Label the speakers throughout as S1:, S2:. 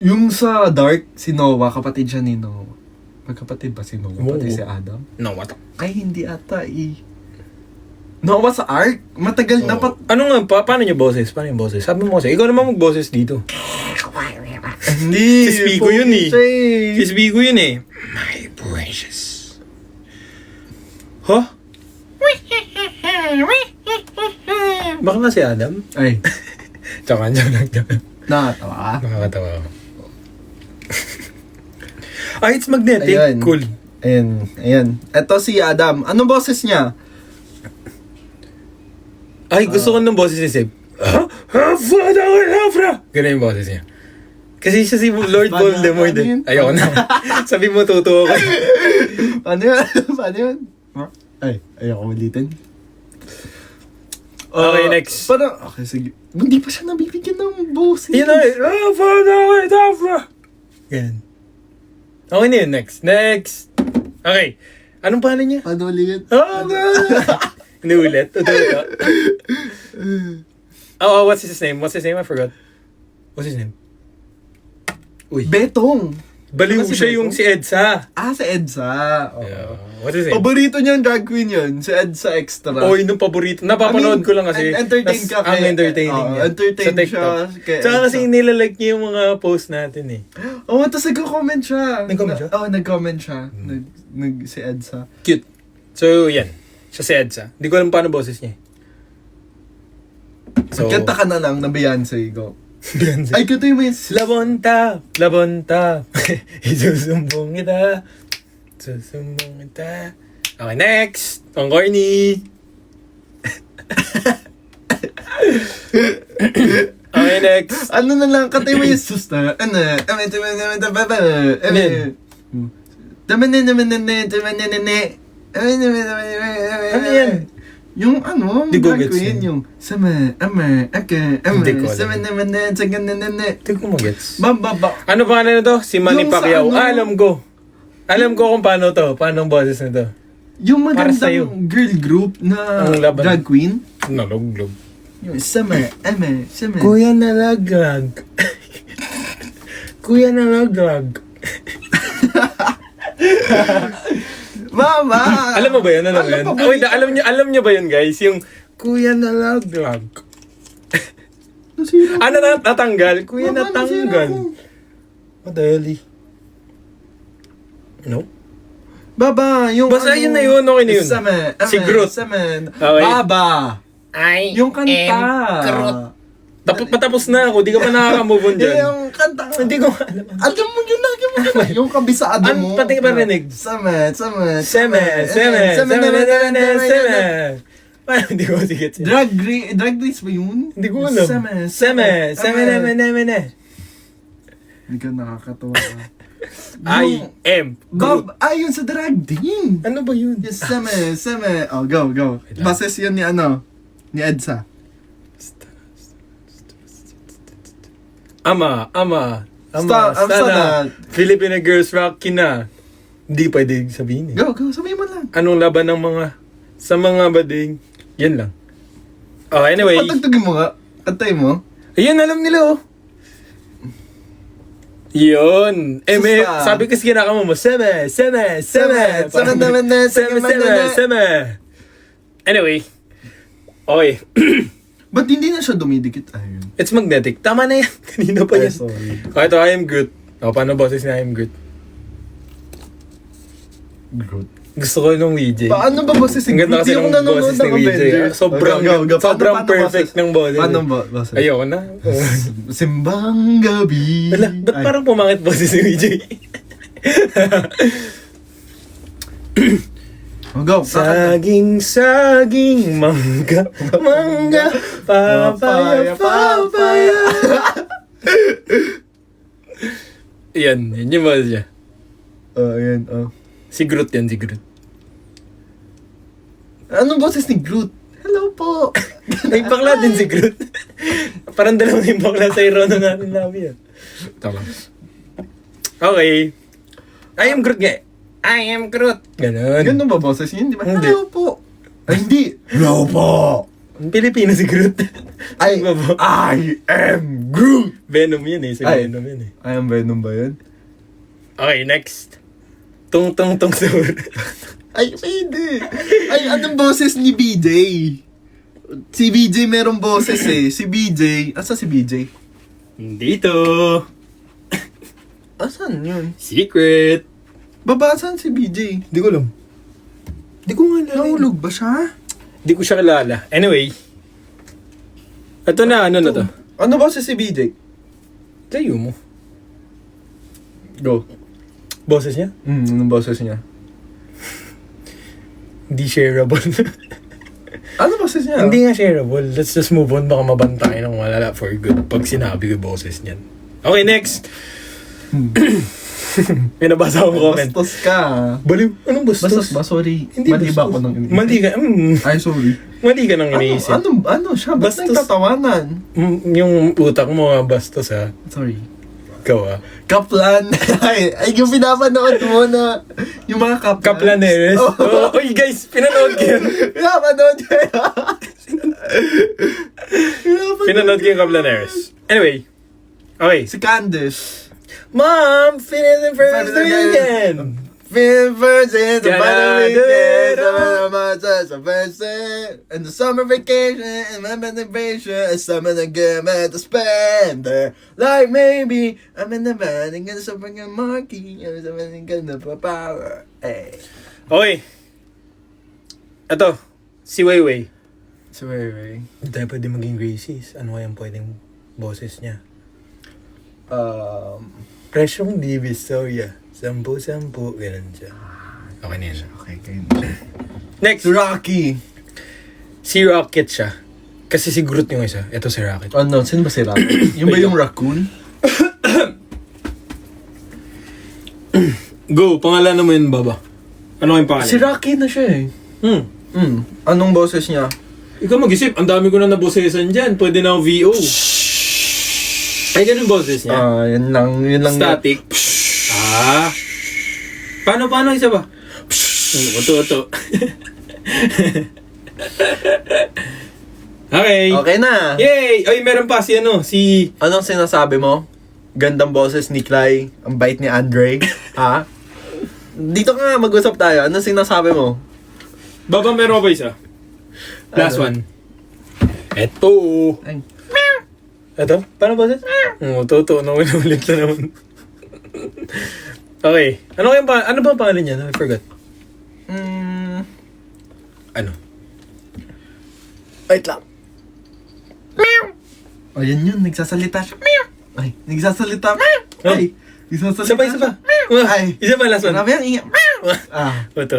S1: Yung sa Dark, si Noah, kapatid siya ni Noah. Magkapatid ba si Noah? Pati si Adam?
S2: No, what?
S1: Ay, hindi ata Noah sa Ark? Matagal na pa.
S2: Ano nga, paano yung boses? Paano yung boses? Sabi mo kasi, ikaw naman mag-boses dito.
S1: Hindi.
S2: Si Spigo yun eh.
S1: eh.
S2: Si Spigo yun eh. My precious. Huh? Baka nga si Adam?
S1: Ay,
S2: Tsaka lang.
S1: nakatawa ka?
S2: Nakakatawa ako. Ay, it's magnetic.
S1: Ayan.
S2: Cool.
S1: Ayan. Ito si Adam. Anong boses niya?
S2: Ay, gusto ko ng boses ni Seb. Ganun yung boses niya. Kasi siya si Lord Voldemort eh. Ayoko na. Sabi mo, totoo ko.
S1: Paano yun? Paano yun? Ay, ayoko ulitin.
S2: Okay, next.
S1: Parang, okay, sige. Hindi pa siya nabibigyan ng boses.
S2: Yun na ganun. Okay na yun, next. Okay. Anong pangalan niya?
S1: Ano ulit?
S2: Hindi ulit. Oh, what's his name? I forgot. What's his name? Uy.
S1: Betong.
S2: Baliw
S1: Ano si
S2: siya
S1: Betong?
S2: yung si Edsa.
S1: Si Edsa. Oo.
S2: Yeah. What's his name?
S1: Paborito niya yung drag queen yun. Si Edsa Extra.
S2: Oy, nung paborito. Napapanood ko lang kasi.
S1: Entertain ka
S2: Ang entertaining niya.
S1: entertain
S2: Sa TikTok.
S1: siya. Kay
S2: Tsaka
S1: Edsa.
S2: kasi nilalike niya yung mga post natin eh.
S1: Tapos nag-comment siya.
S2: Nag-comment siya?
S1: Nag-comment siya. Si Edsa.
S2: Cute. So, yan. Siya si Edsa. Hindi ko alam paano boses niya eh. So,
S1: Kanta ka na lang na Beyonce. Go.
S2: Beyonce.
S1: Ay, kanta mo yun.
S2: Labonta. Isusumbong kita. Okay, next. Ang corny. Okay, next.
S1: Ano na lang, kanta mo yung susta. Ano
S2: yan?
S1: Yung ano,
S2: Di ko
S1: drag
S2: gets
S1: queen,
S2: yun.
S1: yung sama, aka,
S2: Hindi ko alam.
S1: sama naman na,
S2: Hindi ko magets.
S1: Baba.
S2: Ano pa na to? Si Manny
S1: Yung sa
S2: Pacquiao.
S1: ano-
S2: Alam ko. Alam ko kung paano to. Paano ang boses na to.
S1: Yung
S2: Para sa'yo.
S1: magandang girl group na
S2: Ang laban.
S1: drag queen.
S2: Nalog-log.
S1: Yung sama.
S2: Kuya nalaglag. Kuya nalaglag.
S1: Mama!
S2: Alam mo ba yun? Ano
S1: Alam
S2: yun?
S1: ko ba
S2: Wait, alam niyo ba yun, guys? Yung Kuya nalaglag.
S1: Nasira ko.
S2: Ano natanggal? Kuya
S1: Mama,
S2: natanggal.
S1: nasira ko.
S2: What the hell? No?
S1: Baba, yung
S2: Basta yun na yun, okay na yun.
S1: Sama,
S2: Si Groot. Okay.
S1: Baba!
S2: Ay,
S1: Yung kanta.
S2: Patapos na ako, di ka pa nakaka-move on dyan.
S1: Yung kanta.
S2: Hindi ko alam.
S1: Alam mo yun lagi mo. Yung kabisado mo.
S2: Pati ka parinig?
S1: Sama.
S2: Seme. Paano hindi ko sige.
S1: Drag race ba yun?
S2: Hindi ko alam. Seme.
S1: Hindi ka nakakatawa ka.
S2: I am Groot.
S1: Yun sa drag din.
S2: Ano ba yun?
S1: Yung sama. Oh, go. Bases yun ni ni Edsa.
S2: Ama,
S1: sana.
S2: Filipino girls rock na. Hindi pwede sabihin eh.
S1: Go, sabihin mo lang.
S2: Anong laban ng sa mga bading? Yan lang. Oh, anyway.
S1: Patagtagin mo nga. Kantay mo.
S2: Ayun, alam nila oh. Yun. Sabi kasi kinakama mo, seme. Anyway. Okay.
S1: Ba't hindi na siya dumidikit? Ayun.
S2: It's magnetic. Tama na yan. Kanina pa yan.
S1: Sorry.
S2: Okay, ito, I am Groot. Paano boses ni I am Groot?
S1: Groot.
S2: Gusto ko nung WJ.
S1: Paano ba boses si
S2: Ang ganda kasi ng boses ni WJ. Sobrang perfect ng boses.
S1: Paano ba boses?
S2: Ayoko na.
S1: Simbang gabi.
S2: Wala, ba't parang pumangit boses ni WJ?
S1: Go.
S2: Saging, mangga, papaya. Yan yung boses niya.
S1: Ayan.
S2: Si Groot yan, si Groot.
S1: Anong boses ni Groot? Hello po.
S2: May bakla din si Groot. Parang dalawa na yung bakla sa irono natin namin yan. Tama. Okay. I am Groot nga. I am Groot. Ganon.
S1: Ganun ba boses yun? Di ba?
S2: Hindi.
S1: Hello po. Ay, hindi. Hello po.
S2: Pilipino si Groot.
S1: I am Groot!
S2: Venom yun eh. Si
S1: Ay.
S2: Venom yun eh.
S1: I am Venom ba yun?
S2: Okay, next. Tung tung tung sur.
S1: Ay, hindi. Ay, anong boses ni BJ? Si BJ merong boses eh. Si BJ. Asa si BJ?
S2: Dito.
S1: Asan yun?
S2: Secret.
S1: Babasan si BJ.
S2: Di ko alam. Di ko nga alam.
S1: Nahulog ba siya?
S2: Di ko siya kilala. Anyway. Ito na, ano na to?
S1: Ano boses si BJ?
S2: Tayo mo.
S1: Go.
S2: Boses niya?
S1: Anong boses niya?
S2: Hindi shareable.
S1: Ano boses niya?
S2: Hindi nga shareable. Let's just move on. Baka mabantay ng malala for good pag sinabi ko boses niyan. Okay, next. May nabasa akong comment.
S1: Bastos ka.
S2: Baliw. Anong bastos?
S1: Bastos ba? Sorry.
S2: Hindi
S1: Mali ba
S2: bastos.
S1: ako nang iniisip?
S2: Mali ka.
S1: Ay, sorry.
S2: Mali ka nang iniisip.
S1: Ano siya? Ba't
S2: Bastos.
S1: nagtatawanan?
S2: Yung utak mo bastos ha.
S1: Sorry.
S2: Ikaw ha.
S1: Kaplan. ay, yung pinapanood mo na yung mga kaplan.
S2: Kaplaneres.
S1: Oh.
S2: Oy guys, pinanood ko yun.
S1: Pinapanood ko yun.
S2: Pinanood ko yung Kaplaneres. Anyway. Okay.
S1: Si Candice.
S2: Mom, finish the first weekend.
S1: Feel first in the
S2: Gonna
S1: bottom
S2: do
S1: weekend,
S2: it all.
S1: and the summer vacation, and my motivation, and some of the game at the spend. Like maybe I'm in the band and get something in monkey, and something gonna power. Hey.
S2: Okay. Ito. Si Weiwei.
S1: So anyway,
S2: Hindi tayo pwede maging Gracies. Ano kayang pwedeng boses niya? Presyong Divisoria. Sampu-sampu. Ganun siya. Okay na yun.
S1: okay,
S2: Next.
S1: Rocky.
S2: Si Rocket siya. Kasi si Groot yung isa. Ito si Rocket.
S1: Ano, sino ba si Rocky? Yung ba yung raccoon?
S2: Go. Pangalanan mo yun, Baba. Ano kayong pangalan?
S1: Si Rocky na siya eh. Anong boses niya?
S2: Ikaw mag-isip. Ang dami ko na nabosesan dyan. Pwede na ako VO. Ay, ganun boses niya.
S1: Yun lang.
S2: Static. Paano isa ba? Ito. Okay.
S1: Okay na.
S2: Yay! Ay, meron pa si
S1: Anong sinasabi mo? Gandang boses ni Clay, ang bait ni Andre. Ha? Dito ka nga, mag-usap tayo. Anong sinasabi mo?
S2: Baba, meron pa isa. Last
S1: Ano?
S2: one. Eto.
S1: Ay.
S2: Eto? Paano ba ito? Toto. Ulit na naman. Okay. Ano ba ang pangalan niya? I forgot. Ano?
S1: Wait lang. Oh, yun. Nagsasalita siya. Ay, nagsasalita. Ay, nagsasalita
S2: Isa pa.
S1: Ay.
S2: Isa pa, last one.
S1: Grabe ang ingay.
S2: Ito.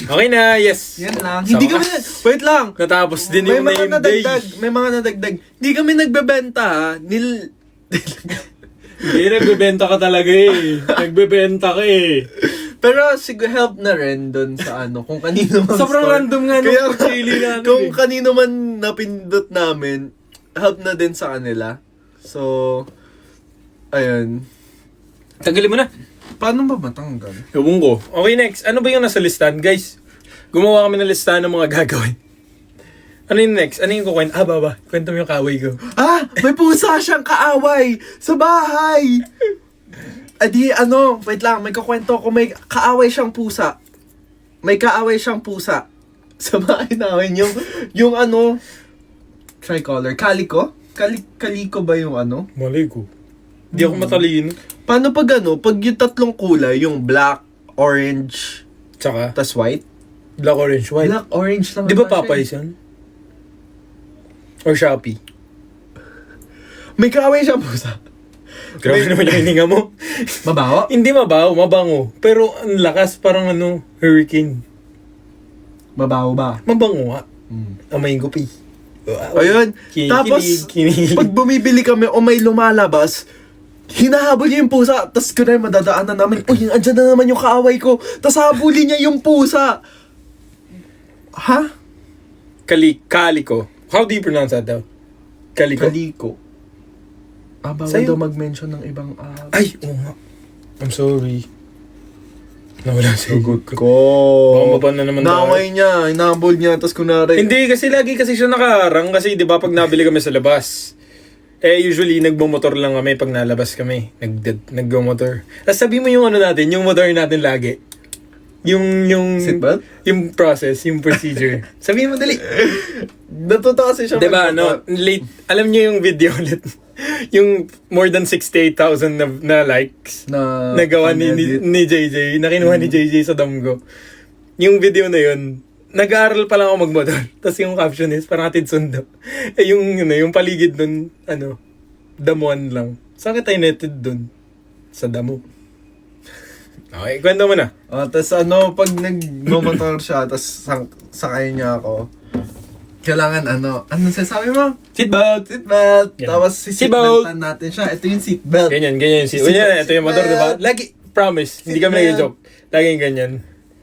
S2: Okay na, yes.
S1: Yan lang.
S2: Sa
S1: Hindi kami
S2: wakas.
S1: wait lang.
S2: Natapos din
S1: May
S2: yung
S1: mga
S2: name day.
S1: nadagdag. Hindi kami nagbebenta ha.
S2: Hindi, nagbebenta ka talaga eh. Nagbebenta ka eh.
S1: Pero help na rin doon sa kung kanino man
S2: Sobrang
S1: store.
S2: random nga nung
S1: Kaya,
S2: pagpili namin
S1: kung
S2: eh.
S1: kanino man napindot namin, help na din sa kanila. So, ayun.
S2: Tanggalin mo na.
S1: Paano ba matanggal?
S2: Ewan ko. Okay, next. Ano ba yung nasa listahan? Guys, gumawa kami ng listahan ng mga gagawin. Ano yung next? Ano yung kukwento? Baba. Kwento mo yung kaaway ko.
S1: May pusa siyang kaaway sa bahay! Wait lang, may kukwento ko, may kaaway siyang pusa. May kaaway siyang pusa sa bahay namin. Yung tricolor, kaliko? Kaliko ba yung
S2: Malay ko. Hindi ako matalino.
S1: Paano pag pag yung tatlong kulay, yung black, orange,
S2: Tsaka,
S1: tas white?
S2: black, orange, white.
S1: Black, orange lang.
S2: Di ba
S1: ata siya
S2: Popeyes yun? Or Shopee?
S1: May kaaway siyang pusa.
S2: Grabe naman yung hininga mo.
S1: Mabaho?
S2: Hindi mabaho, mabango. Pero ang lakas, parang hurricane.
S1: Mabaho ba?
S2: Mabango nga. Amay gupi.
S1: Ayun. Tapos, pag bumibili kami o may lumalabas, hinahabol niya yung pusa. Tapos ko na madadaanan namin, uy, andyan na naman yung kaaway ko. Tapos habulin niya yung pusa. Ha?
S2: Kaliko. How do you pronounce that daw? Kaliko?
S1: Kaliko. Bawal
S2: Sa'yo?
S1: daw mag-mention ng ibang
S2: Ay, oo nga. I'm sorry. Nawala sa
S1: Sagot
S2: ko.
S1: ko.
S2: Baka mapa na naman tayo.
S1: Naway niya, inabol niya, tapos kunwari.
S2: Hindi, kasi lagi kasi siya nakaharang. Kasi di ba pag nabili kami sa labas, usually nagmumotor lang kami pag nalabas kami. Nagmumotor. Tapos sabi mo yung ano natin, yung motor natin lagi. Yung
S1: Seatbelt?
S2: Yung process, yung procedure. Sabihin mo dali.
S1: Natuto kasi siya.
S2: Diba, no? Late, alam niyo yung video ulit. Yung more than 68,000 na likes
S1: Na
S2: nagawa ni JJ, na kinuha ni JJ sa Damgo. Yung video na yun, nag-aaral pa lang ako magmotor. Tapos yung caption is, parang atid sundo. Yung paligid dun, damuan lang. Saan kita inetid dun? Sa damo. Okay, kwento mo na.
S1: Tapos pag nagmomotor siya, tapos sakay niya ako, kailangan sasabi mo?
S2: Seatbelt!
S1: Seatbelt!
S2: Yan.
S1: Tapos seatbeltan natin siya. Ito yung seatbelt.
S2: Ganyan yung seatbelt. Ito yung motor, diba? Lagi, promise, hindi kami nag-joke. Laging ganyan.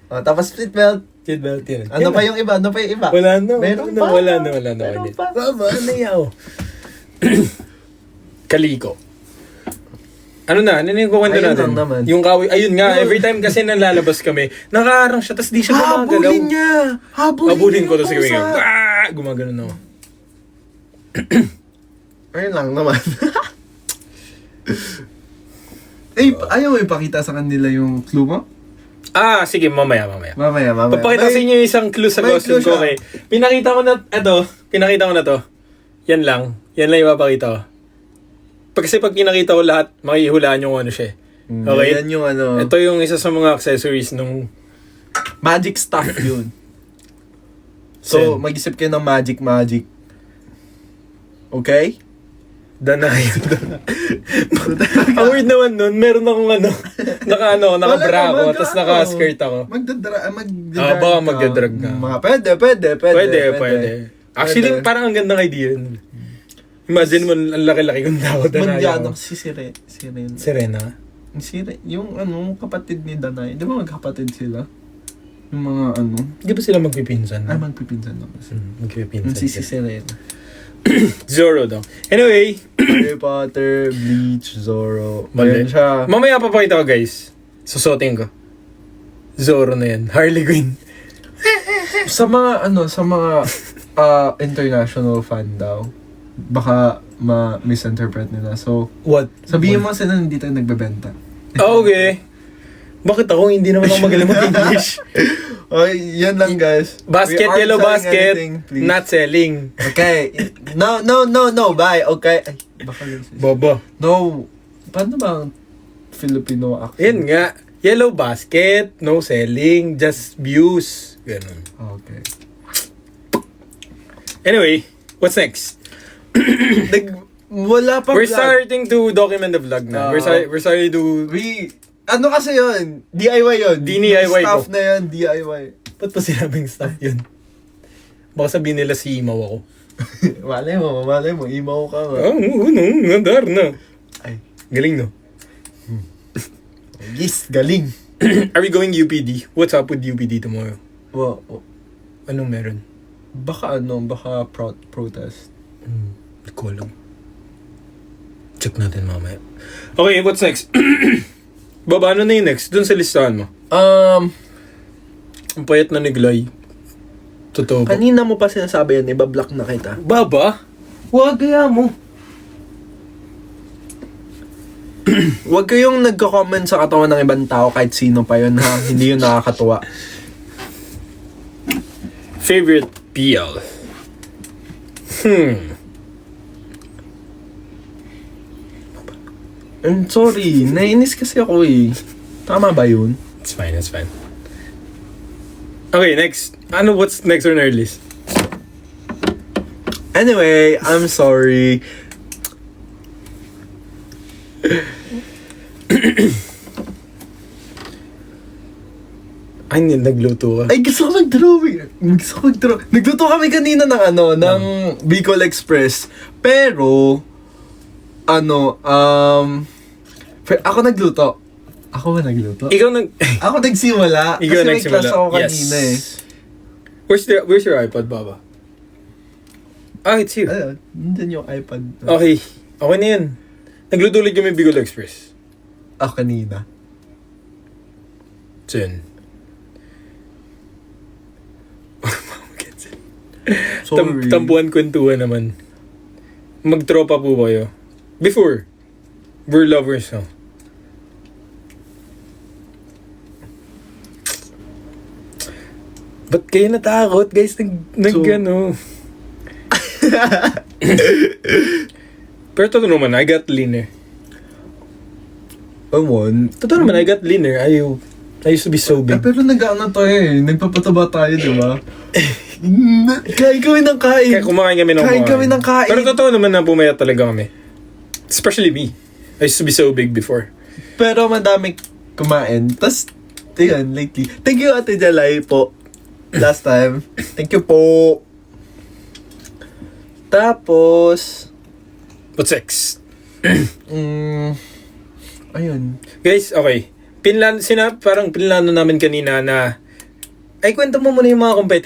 S1: Tapos seatbelt.
S2: Seatbelt yun.
S1: Ano pa yung iba?
S2: Wala na.
S1: Meron pa.
S2: Wala na.
S1: Meron pa.
S2: Ano yaw? Kaliko. Ano yung kukwento
S1: Ayun
S2: natin?
S1: lang naman.
S2: Yung kawi, ayun nga, every time kasi nalalabas kami, nakaharang siya, tapos di siya gumagalaw.
S1: Habulin niya!
S2: Habulin ko, tapos
S1: yung
S2: sige,
S1: pusa.
S2: gumagano ako.
S1: Ayun lang naman. Ayaw mo ipakita sa kanila yung clue mo?
S2: Sige, mamaya.
S1: Mamaya.
S2: Papakita sa inyo yung isang clue sa
S1: may
S2: costume
S1: clue
S2: ko.
S1: siya.
S2: Okay. Pinakita ko na to. Yan lang ipapakita ko. Kasi pag pinakita ko lahat, makihulaan yung ano siya. Okay?
S1: Yan yung
S2: Ito yung isa sa mga accessories nung...
S1: magic stuff yun. So,
S2: Sen.
S1: mag-isip kayo ng magic. Okay?
S2: Danay. Ang weird naman nun, meron akong naka-bra ako, tapos naka-skirt ako. Baka magdadrag ka. Pwede. Actually, parang ang gandang idea yun. Imagine mo, ang laki-laki kong tao, Danay ako.
S1: Si Siren.
S2: Serena?
S1: Yung kapatid ni Danay. Di ba magkapatid sila? Yung mga
S2: Di ba sila magpipinsan?
S1: Magpipinsan na kasi.
S2: Magpipinsan.
S1: Si Siren.
S2: Zoro daw. Anyway.
S1: Harry Potter, Bleach, Zorro.
S2: Mali.
S1: Ayan siya.
S2: Mamaya papakita ko, guys. Susuotin ko. Zoro na yan. Harley Quinn.
S1: Sa mga international fan daw, baka ma-misinterpret nila. So,
S2: What?
S1: sabihin mo sila hindi tayo nagbebenta.
S2: Okay. Bakit ako? Hindi naman ako magaling mag-English.
S1: Okay, yan lang guys.
S2: Basket,
S1: We aren't
S2: yellow
S1: selling
S2: basket,
S1: anything, please.
S2: not selling.
S1: Okay. No, bye. Okay. Ay, baka yun.
S2: Bobo.
S1: No. Paano ba ang Filipino accent?
S2: Yan nga. Yellow basket, no selling, just views. Ganun.
S1: Okay.
S2: Anyway, what's next?
S1: Wala pa
S2: We're
S1: vlog.
S2: starting to document the vlog na. We're starting to...
S1: Ano kasi yun? DIY yun.
S2: DIY ko.
S1: Staff na yun, DIY.
S2: Ba't pa sinabing stuff yun? Baka sabihin nila si Imaw ako.
S1: Malay mo, imaw ka nga.
S2: Nadar na.
S1: Ay.
S2: Galing, no?
S1: Yes, galing.
S2: Are we going UPD? What's up with UPD tomorrow?
S1: Wow.
S2: Anong meron?
S1: Baka protest.
S2: Hindi ko alam. Check natin mamaya. Okay, what's next? Baba, ano na yung next? Doon sa listahan mo. Ang payat na ni Glay. Totoo ba?
S1: Kanina mo pa sinasabi yan, iba-block na kita.
S2: Baba? Huwag kaya mo.
S1: Huwag kayong nagko-comment sa katawan ng ibang tao kahit sino pa yun ha. Hindi yun nakakatuwa.
S2: Favorite PL?
S1: I'm sorry, nainis kasi ako eh. Tama ba yun?
S2: It's fine. Okay, next. What's next on our list?
S1: Anyway, I'm sorry.
S2: Ay, nagluto ka.
S1: Ay, gusto ko mag-drawing. Nagluto kami kanina ng Bicol Express. Pero, ako nagluto. Ako ba nagluto?
S2: Ikaw
S1: Ako nagsimula.
S2: Ikaw
S1: Kasi may
S2: nagsimula.
S1: class ako kanina eh.
S2: Where's your iPad, Baba? It's you.
S1: Ayun, nandun yung iPad.
S2: Okay. Okay na yun. Nagluto ulit yung Bicol Express.
S1: Kanina.
S2: So, yun.
S1: Sorry.
S2: Tampuan kwentuhan naman. Magtropa po kayo. Before, we're lovers now. Ba't kayo natakot, guys? Ano? Pero totoo naman, I got leaner. Totoo naman, I got leaner. I used to be so big.
S1: Pero nag-ano tayo eh. Nagpapataba tayo, di ba? Kain kami ng kain.
S2: Kaya kumakain kami ng
S1: Kain kami ng kain.
S2: Pero totoo naman na pumayat talaga kami. Especially me. I used to be so big before.
S1: Pero madami kumain. Tapos, yun, lately. Thank you, Ate Jalay po. Last time. Thank you po. Tapos,
S2: What's next?
S1: ayun.
S2: Guys, okay. Parang pinlano namin kanina na ay kwento mo muna yung mga competitive